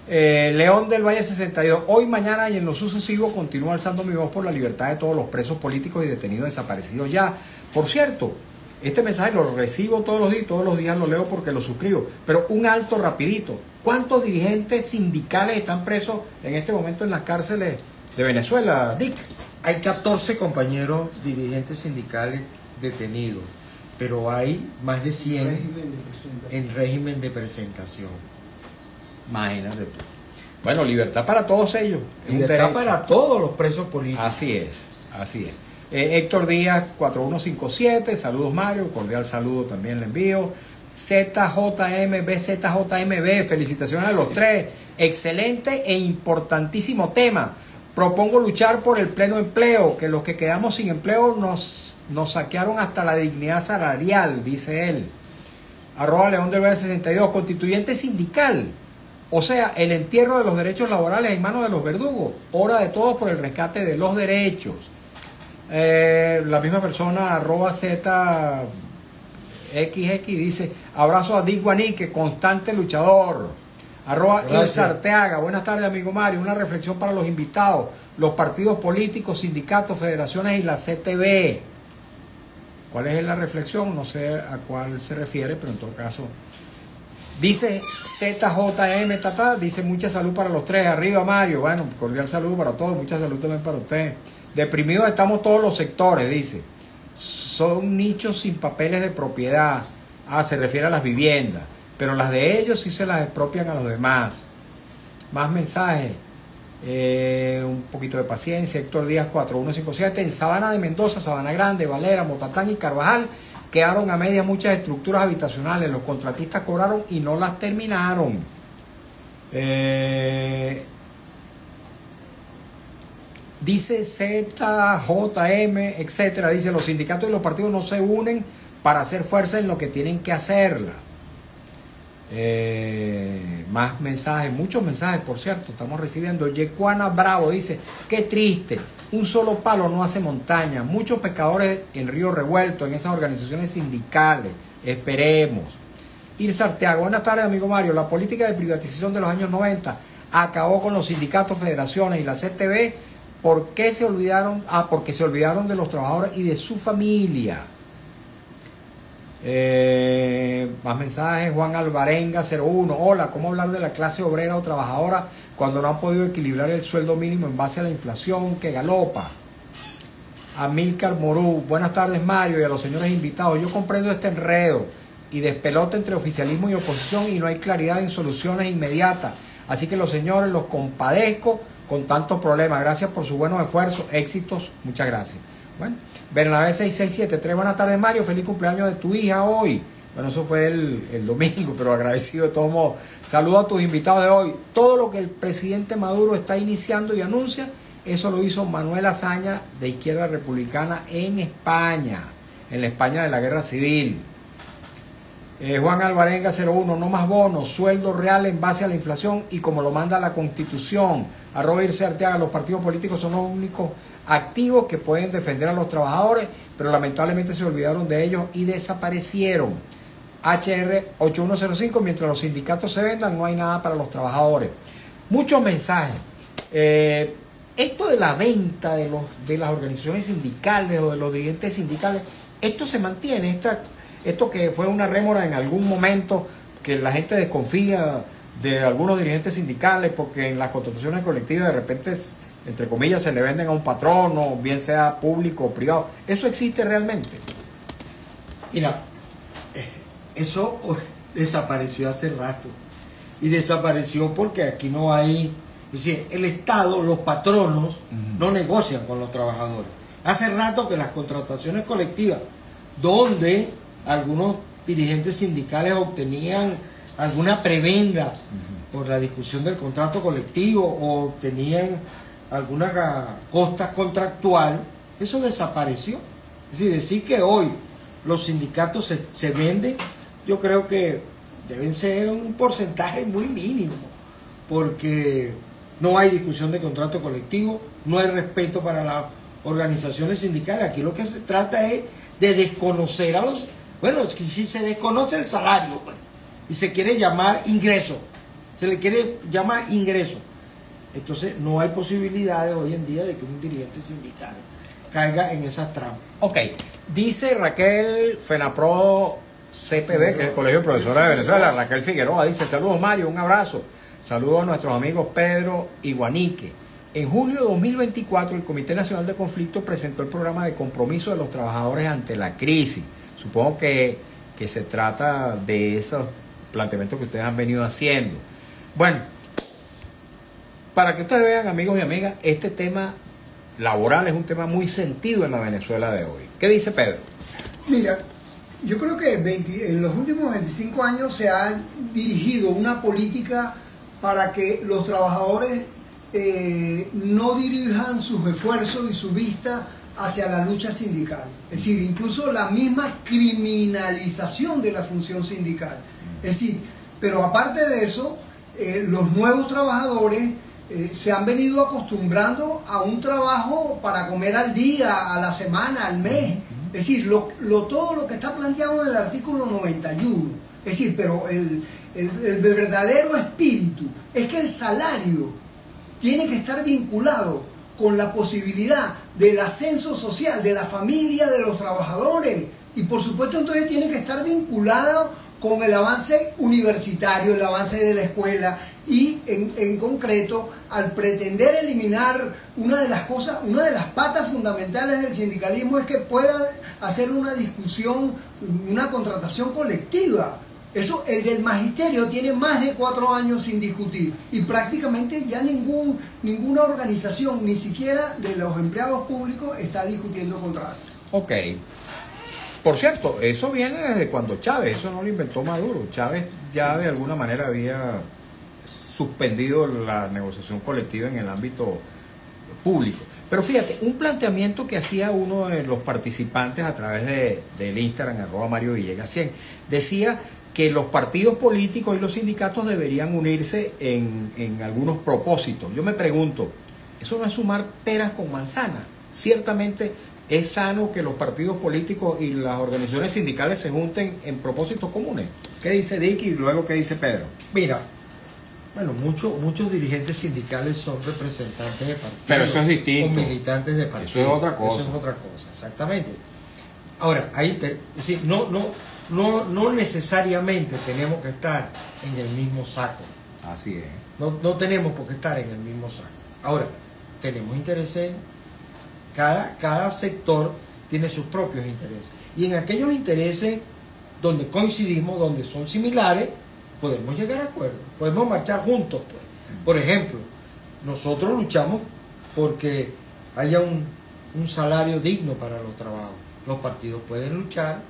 Speaker 1: León del Valle 62, hoy, mañana y en lo sucesivo continúo alzando mi voz por la libertad de todos los presos políticos y detenidos desaparecidos ya. Por cierto, este mensaje lo recibo todos los días lo leo porque lo suscribo, pero un alto rapidito. ¿Cuántos dirigentes sindicales están presos en este momento en las cárceles de Venezuela, Dick?
Speaker 2: Hay 14 compañeros dirigentes sindicales detenidos, pero hay más de 100 en régimen de presentación.
Speaker 1: Imagínate tú. Bueno, libertad para todos ellos.
Speaker 2: Libertad para todos los presos políticos.
Speaker 1: Así es, así es. Héctor Díaz 4157, saludos Mario, cordial saludo también le envío. BZJMB, felicitaciones a los tres. Excelente e importantísimo tema. Propongo luchar por el pleno empleo, que los que quedamos sin empleo nos saquearon hasta la dignidad salarial, dice él. @León del Valle 62, constituyente sindical. O sea, el entierro de los derechos laborales en manos de los verdugos. Hora de todos por el rescate de los derechos. La misma persona, @ZXX, dice: abrazo a Diguanique, constante luchador. @ Ilsa Arteaga. Buenas tardes, amigo Mario. Una reflexión para los invitados, los partidos políticos, sindicatos, federaciones y la CTV. ¿Cuál es la reflexión? No sé a cuál se refiere, pero en todo caso. Dice ZJM, dice mucha salud para los tres. Arriba, Mario. Bueno, cordial saludo para todos, mucha salud también para usted. Deprimidos estamos todos los sectores, dice. Son nichos sin papeles de propiedad. Se refiere a las viviendas. Pero las de ellos sí se las expropian a los demás. Más mensajes. Un poquito de paciencia. Héctor Díaz 4157. En Sabana de Mendoza, Sabana Grande, Valera, Motatán y Carvajal quedaron a medias muchas estructuras habitacionales. Los contratistas cobraron y no las terminaron. Dice ZJM, etcétera. Dice, los sindicatos y los partidos no se unen para hacer fuerza en lo que tienen que hacerla. Más mensajes, muchos mensajes, por cierto, estamos recibiendo. Yecuana Bravo dice, qué triste, un solo palo no hace montaña, muchos pescadores en Río Revuelto, en esas organizaciones sindicales, esperemos. Ilsa Arteaga, buenas tardes, amigo Mario. La política de privatización de los años 90 acabó con los sindicatos, federaciones y la CTV. ¿Por qué se olvidaron? Porque se olvidaron de los trabajadores y de su familia. Más mensajes. Juan Alvarenga 01. Hola, ¿cómo hablar de la clase obrera o trabajadora cuando no han podido equilibrar el sueldo mínimo en base a la inflación que galopa? Amílcar Morú, buenas tardes, Mario, y a los señores invitados. Yo comprendo este enredo y despelote entre oficialismo y oposición y no hay claridad en soluciones inmediatas. Así que los señores, los compadezco con tantos problemas. Gracias por sus buenos esfuerzos, éxitos, muchas gracias. Bueno, Bernabé 6673, buenas tardes, Mario, feliz cumpleaños de tu hija hoy. Bueno, eso fue el domingo, pero agradecido de todos modos. Saludos a tus invitados de hoy. Todo lo que el presidente Maduro está iniciando y anuncia, eso lo hizo Manuel Azaña de Izquierda Republicana en España, en la España de la Guerra Civil. Juan Alvarenga 01, no más bonos, sueldo real en base a la inflación y como lo manda la Constitución. @ Arteaga, los partidos políticos son los únicos activos que pueden defender a los trabajadores, pero lamentablemente se olvidaron de ellos y desaparecieron. HR 8105, mientras los sindicatos se vendan, no hay nada para los trabajadores. Muchos mensajes. Esto de la venta de las organizaciones sindicales o de los dirigentes sindicales, esto se mantiene, esto que fue una rémora en algún momento, que la gente desconfía de algunos dirigentes sindicales porque en las contrataciones colectivas de repente, entre comillas, se le venden a un patrono, bien sea público o privado. ¿Eso existe realmente?
Speaker 2: Mira, eso desapareció hace rato. Y desapareció porque aquí no hay... Es decir, el Estado, los patronos, no negocian con los trabajadores. Hace rato que las contrataciones colectivas, donde algunos dirigentes sindicales obtenían alguna prebenda por la discusión del contrato colectivo o obtenían alguna costa contractual, eso desapareció. Es decir que hoy los sindicatos se venden, yo creo que deben ser un porcentaje muy mínimo, porque no hay discusión de contrato colectivo, no hay respeto para las organizaciones sindicales. Aquí lo que se trata es de desconocer a los... Bueno, si se desconoce el salario, pues, y se quiere llamar ingreso, se le quiere llamar ingreso, entonces no hay posibilidades hoy en día de que un dirigente sindical caiga en esas trampas.
Speaker 1: Ok, dice Raquel Fenapro CPB, que es el Colegio de Profesores de Venezuela, Raquel Figueroa, dice, saludos Mario, un abrazo, saludos a nuestros amigos Pedro y Guanique. En julio de 2024 el Comité Nacional de Conflicto presentó el programa de compromiso de los trabajadores ante la crisis. Supongo que se trata de esos planteamientos que ustedes han venido haciendo. Bueno, para que ustedes vean, amigos y amigas, este tema laboral es un tema muy sentido en la Venezuela de hoy. ¿Qué dice Pedro?
Speaker 3: Mira, yo creo que en los últimos 25 años se ha dirigido una política para que los trabajadores no dirijan sus esfuerzos y su vista hacia la lucha sindical. Es decir, incluso la misma criminalización de la función sindical. Es decir, pero aparte de eso, los nuevos trabajadores se han venido acostumbrando a un trabajo para comer al día, a la semana, al mes. Es decir, todo lo que está planteado en el artículo 91 Es decir, pero el verdadero espíritu es que el salario tiene que estar vinculado con la posibilidad del ascenso social de la familia, de los trabajadores, y por supuesto entonces tiene que estar vinculado con el avance universitario, el avance de la escuela, y en concreto al pretender eliminar una de las patas fundamentales del sindicalismo es que pueda hacer una discusión, una contratación colectiva. Eso, el del magisterio tiene más de 4 años sin discutir y prácticamente ya ninguna organización, ni siquiera de los empleados públicos, está discutiendo contratos.
Speaker 1: Ok. Por cierto, eso viene desde cuando Chávez, eso no lo inventó Maduro. Chávez ya de alguna manera había suspendido la negociación colectiva en el ámbito público. Pero fíjate, un planteamiento que hacía uno de los participantes a través del Instagram, @MarioVillegas100, decía que los partidos políticos y los sindicatos deberían unirse en algunos propósitos. Yo me pregunto, ¿eso no es sumar peras con manzanas? Ciertamente es sano que los partidos políticos y las organizaciones sindicales se junten en propósitos comunes. ¿Qué dice Dick y luego qué dice Pedro?
Speaker 2: Mira, bueno, muchos dirigentes sindicales son representantes de partidos.
Speaker 1: Pero eso es distinto.
Speaker 2: O militantes de partidos.
Speaker 1: Eso es otra cosa.
Speaker 2: Eso es otra cosa, exactamente. Ahora, es decir, no necesariamente tenemos que estar en el mismo saco.
Speaker 1: Así es.
Speaker 2: No tenemos por qué estar en el mismo saco. Ahora, tenemos intereses, cada sector tiene sus propios intereses. Y en aquellos intereses donde coincidimos, donde son similares, podemos llegar a acuerdos, podemos marchar juntos, pues. Por ejemplo, nosotros luchamos porque haya un salario digno para los trabajos. Los partidos pueden luchar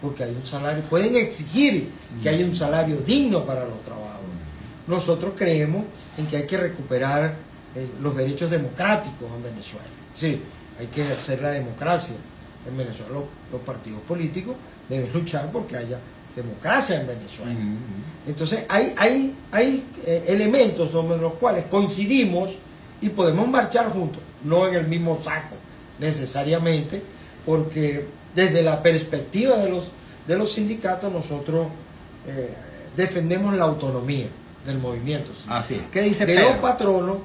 Speaker 2: porque hay un salario, pueden exigir que haya un salario digno para los trabajadores. Nosotros creemos en que hay que recuperar los derechos democráticos en Venezuela. Sí, hay que ejercer la democracia en Venezuela. Los partidos políticos deben luchar porque haya democracia en Venezuela. Entonces hay elementos sobre los cuales coincidimos y podemos marchar juntos, no en el mismo saco necesariamente, porque desde la perspectiva de los sindicatos nosotros defendemos la autonomía del movimiento sindical.
Speaker 1: Así es. ¿Qué dice
Speaker 2: de
Speaker 1: Pedro?
Speaker 2: los patronos,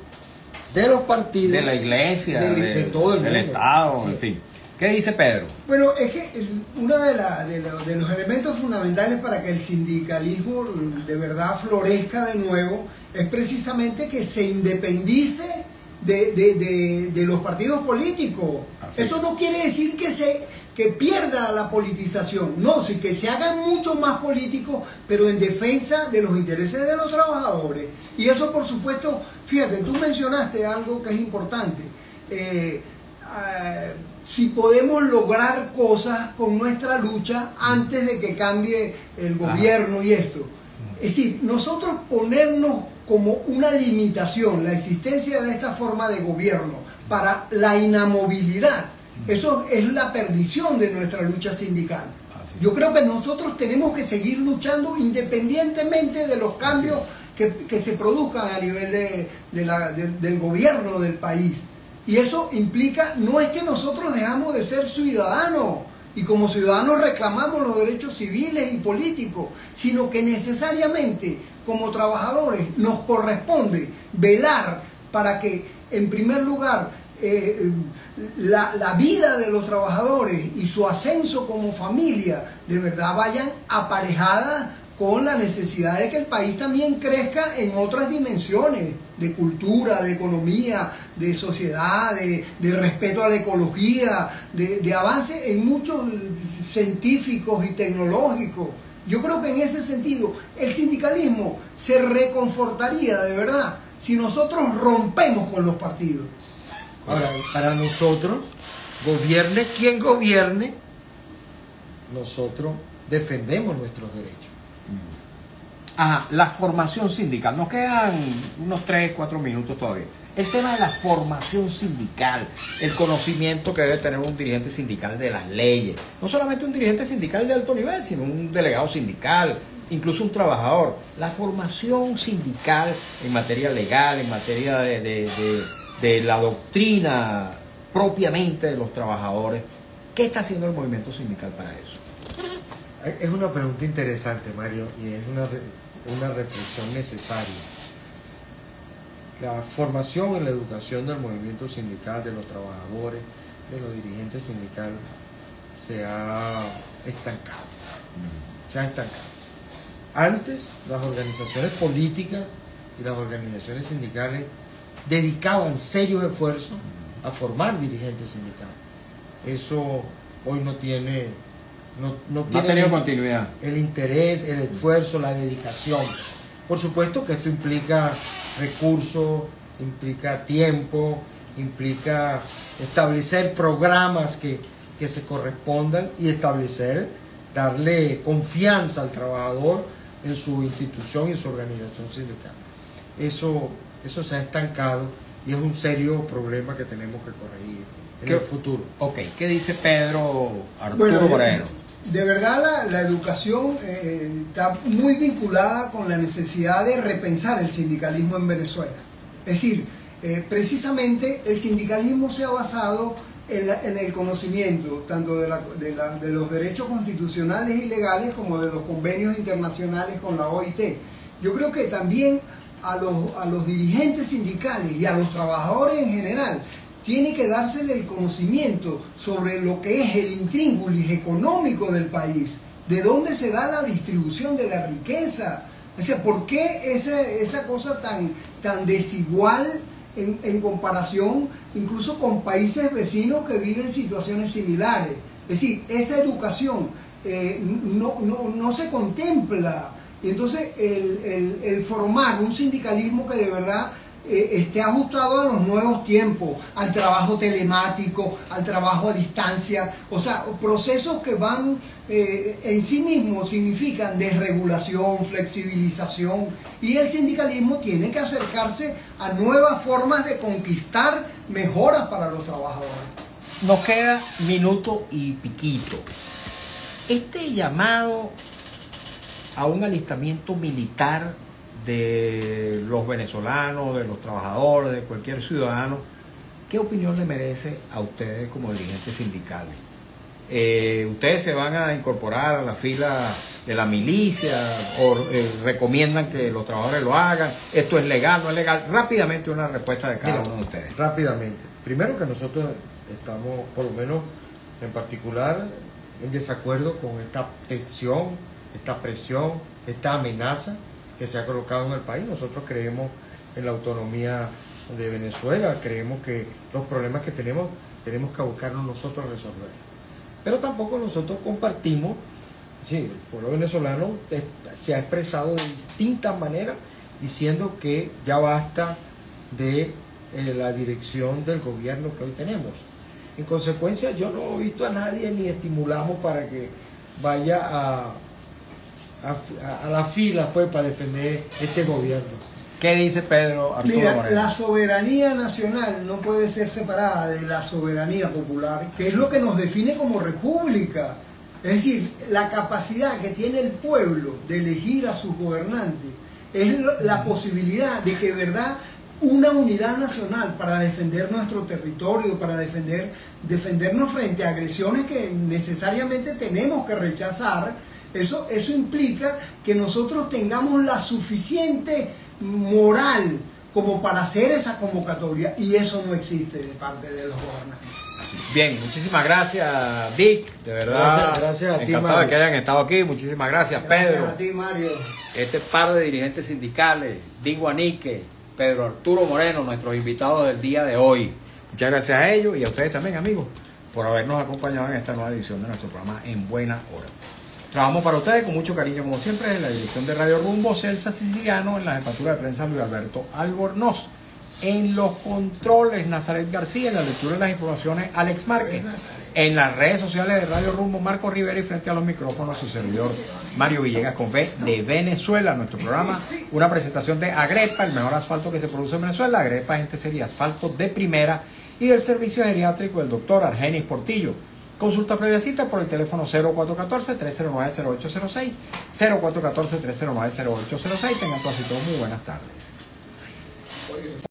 Speaker 2: de los partidos,
Speaker 1: De la iglesia,
Speaker 2: de todo el mundo,
Speaker 1: del Estado,
Speaker 2: sí.
Speaker 1: en fin. ¿Qué dice Pedro?
Speaker 3: Bueno, es que uno de los elementos fundamentales para que el sindicalismo de verdad florezca de nuevo es precisamente que se independice de los partidos políticos.
Speaker 1: Así.
Speaker 3: Esto no quiere decir que pierda la politización, no, sí que se hagan mucho más políticos, pero en defensa de los intereses de los trabajadores. Y eso, por supuesto, fíjate, tú mencionaste algo que es importante. Si podemos lograr cosas con nuestra lucha antes de que cambie el gobierno y esto. Es decir, nosotros ponernos como una limitación la existencia de esta forma de gobierno para la inamovilidad, eso es la perdición de nuestra lucha sindical. Yo creo que nosotros tenemos que seguir luchando independientemente de los cambios que se produzcan a nivel del gobierno del país. Y eso implica, no es que nosotros dejamos de ser ciudadanos y como ciudadanos reclamamos los derechos civiles y políticos, sino que necesariamente como trabajadores nos corresponde velar para que, en primer lugar, la vida de los trabajadores y su ascenso como familia de verdad vayan aparejadas con la necesidad de que el país también crezca en otras dimensiones de cultura, de economía, de sociedad, de respeto a la ecología, de avance en muchos científicos y tecnológicos. Yo creo que en ese sentido el sindicalismo se reconfortaría de verdad si nosotros rompemos con los partidos.
Speaker 2: Ahora, para nosotros, gobierne quien gobierne, nosotros defendemos nuestros derechos.
Speaker 1: Ajá, la formación sindical. Nos quedan unos 3-4 minutos todavía. El tema de la formación sindical, el conocimiento que debe tener un dirigente sindical de las leyes. No solamente un dirigente sindical de alto nivel, sino un delegado sindical, incluso un trabajador. La formación sindical en materia legal, en materia de la doctrina propiamente de los trabajadores. ¿Qué está haciendo el movimiento sindical para eso?
Speaker 2: Es una pregunta interesante, Mario, y es una reflexión necesaria. La formación en la educación del movimiento sindical, de los trabajadores, de los dirigentes sindicales, se ha estancado. Se ha estancado. Antes, las organizaciones políticas y las organizaciones sindicales dedicaban serios esfuerzos a formar dirigentes sindicales. Eso hoy no tiene
Speaker 1: ha tenido continuidad.
Speaker 2: El interés, el esfuerzo, la dedicación. Por supuesto que esto implica recursos, implica tiempo, implica establecer programas que se correspondan y darle confianza al trabajador en su institución y en su organización sindical. Eso se ha estancado y es un serio problema que tenemos que corregir en el futuro.
Speaker 1: Ok, ¿qué dice Pedro Arturo Moreno?
Speaker 3: De verdad la educación está muy vinculada con la necesidad de repensar el sindicalismo en Venezuela. Es decir, precisamente el sindicalismo se ha basado en el conocimiento tanto de los derechos constitucionales y legales como de los convenios internacionales con la OIT. Yo creo que también a los dirigentes sindicales y a los trabajadores en general tiene que dársele el conocimiento sobre lo que es el intríngulis económico del país, de dónde se da la distribución de la riqueza, o sea, por qué esa cosa tan desigual en comparación incluso con países vecinos que viven situaciones similares. Es decir, esa educación no se contempla. Entonces el formar un sindicalismo que de verdad esté ajustado a los nuevos tiempos, al trabajo telemático, al trabajo a distancia, o sea, procesos que van en sí mismos significan desregulación, flexibilización, y el sindicalismo tiene que acercarse a nuevas formas de conquistar mejoras para los trabajadores.
Speaker 1: Nos queda minuto y piquito. Este llamado a un alistamiento militar de los venezolanos, de los trabajadores, de cualquier ciudadano, ¿qué opinión le merece a ustedes como dirigentes sindicales? ¿Ustedes se van a incorporar a la fila de la milicia o recomiendan que los trabajadores lo hagan? ¿Esto es legal, no es legal? Rápidamente una respuesta de cada uno de ustedes.
Speaker 2: Rápidamente. Primero que nosotros estamos, por lo menos en particular, en desacuerdo con esta tensión, esta presión, esta amenaza que se ha colocado en el país. Nosotros creemos en la autonomía de Venezuela, creemos que los problemas que tenemos que buscarnos nosotros a resolver. Pero tampoco nosotros compartimos, sí, el pueblo venezolano se ha expresado de distintas maneras diciendo que ya basta de la dirección del gobierno que hoy tenemos. En consecuencia, yo no he visto a nadie ni estimulamos para que vaya a la fila pues para defender este gobierno.
Speaker 1: ¿Qué dice Pedro Arturo
Speaker 3: Mira,
Speaker 1: Moreno?
Speaker 3: la soberanía nacional no puede ser separada de la soberanía popular, que es lo que nos define como república. Es decir, la capacidad que tiene el pueblo de elegir a sus gobernantes es la posibilidad de que, verdad, una unidad nacional para defender nuestro territorio, para defendernos frente a agresiones que necesariamente tenemos que rechazar. Eso implica que nosotros tengamos la suficiente moral como para hacer esa convocatoria, y eso no existe de parte de los gobernantes.
Speaker 1: Bien, muchísimas gracias, Dick, de verdad.
Speaker 2: Gracias a ti,
Speaker 1: encantado
Speaker 2: Mario,
Speaker 1: de que hayan estado aquí. Muchísimas gracias,
Speaker 3: Gracias
Speaker 1: Pedro.
Speaker 3: a ti, Mario.
Speaker 1: Este par de dirigentes sindicales, Dick Guanique, Pedro Arturo Moreno, nuestros invitados del día de hoy. Muchas gracias a ellos y a ustedes también, amigos, por habernos acompañado en esta nueva edición de nuestro programa En Buena Hora. Trabajamos para ustedes con mucho cariño, como siempre, en la dirección de Radio Rumbo, Celsa Siciliano, en la jefatura de prensa, Luis Alberto Albornoz. En los controles, Nazaret García, en la lectura de las informaciones, Alex Márquez. En las redes sociales de Radio Rumbo, Marco Rivera, y frente a los micrófonos, su servidor Mario Villegas con V de Venezuela. Nuestro programa, una presentación de Agrepa, el mejor asfalto que se produce en Venezuela. Agrepa, gente sería asfalto de primera, y del servicio geriátrico del doctor Argenis Portillo. Consulta previa cita por el teléfono 0414-309-0806, 0414-309-0806. Tengan todas y todos muy buenas tardes.